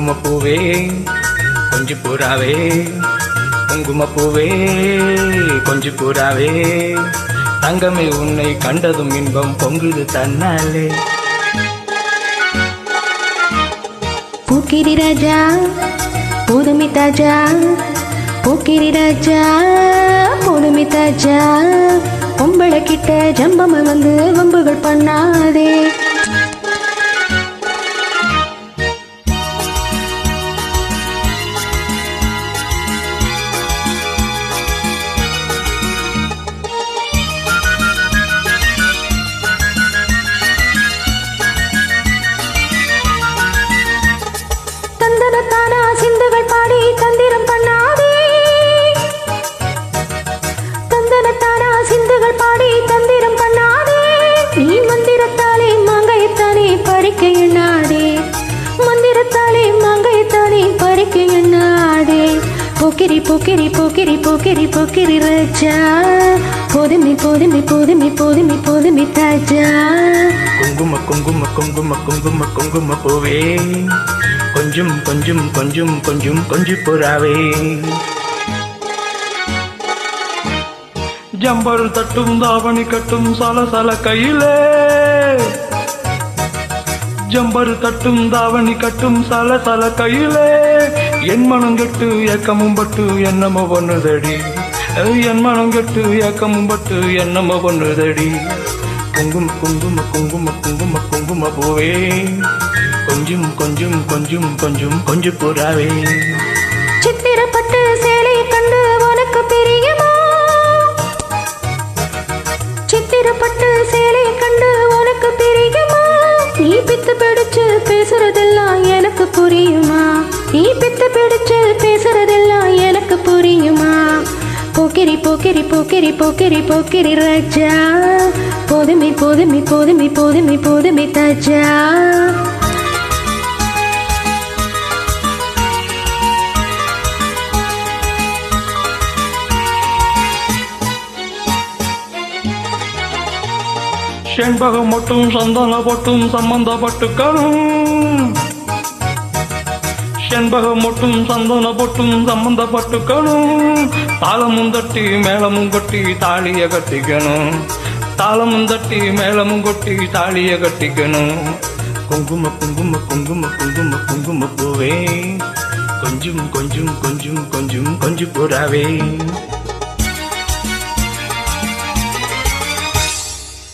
குங்குமப்பூவே கொஞ்சி புறாவே, குங்குமப்பூவே கொஞ்சி புறாவே, தங்கமே உன்னை கண்டதும் இன்பம் பொங்குது தன்னாலே. போக்கிரி ராஜா போதுமி தாஜா, போக்கிரி ராஜா போதுமி தாஜா, பொம்பளை கிட்ட ஜம்பம வந்து வம்புகள் பண்ணாதே. தந்தனத்தானா சிந்துகள் பாடி தந்திரம் பண்ணாதே, தந்தனத்தானா சிந்துகள் பாடி தந்திரம் பண்ணாதே, நீ மந்திரத்தாலே மாங்காயத்தானே பறிக்க எண்ணாதே, மந்திரத்தாலே மாங்காயத்தானே பறிக்க எண்ணாதே. போக்கிரி போக்கிரி போக்கிரி போக்கிரி போக்கிரி ராஜா, போதுமி போதுமி போதுமி போதுமி போதுமி தாஜா. குங்கும குங்கும குங்கும குங்கும குங்குமப்பூவே கொஞ்சம் கொஞ்சம் கொஞ்சம் கொஞ்சம் கொஞ்சி புறாவே, ஜம்பர் தட்டும் தாவணி கட்டும் சலசல கையிலே, ஜம்பர் தட்டும் தாவணி கட்டும் சலசல கையிலே, என் மனம் கெட்டு ஏக்கமும் பட்டு என்னமோ பண்ணுதடி, என் மனம் கெட்டு ஏக்கமும் பட்டு என்னமோ பண்ணுதடி. குங்கும குங்கும குங்கும குங்கும குங்குமப்பூவே கொஞ்சம் கொஞ்சம் கொஞ்சம் கொஞ்சம் கொஞ்சி புறாவே. சித்திரப்பட்டு சேலை கண்டு உனக்கு பிரியுமா, சித்திரப்பட்டு சேலை கண்டு உனக்கு பிரியுமா, நீ பித்து பிடிச்சு பேசுறதெல்லாம் எனக்கு புரியுமா, நீ பித்து பிடிச்சு பேசுறதெல்லாம் எனக்கு புரியுமா. போக்கிரி போக்கிரி போக்கிரி போக்கிரி போக்கிரி ராஜா, போதுமி போதுமி போதுமி போதுமி போதுமி தாஜா. செண்பகம் மட்டும் சந்தன பட்டும் சம்பந்தப்பட்டுக்கணும், செண்பகம் மட்டும் சந்தன பட்டும் சம்பந்தப்பட்டுக்கணும், தாளமும் தட்டி மேளமும் கொட்டி தாலிய கட்டிக்கணும், தாளமும் தட்டி மேளமும் கொட்டி தாலிய கட்டிக்கணும். குங்கும குங்கும குங்கும குங்கும குங்குமப்பூவே கொஞ்சம் கொஞ்சம் கொஞ்சம் கொஞ்சம் கொஞ்சி புறாவே.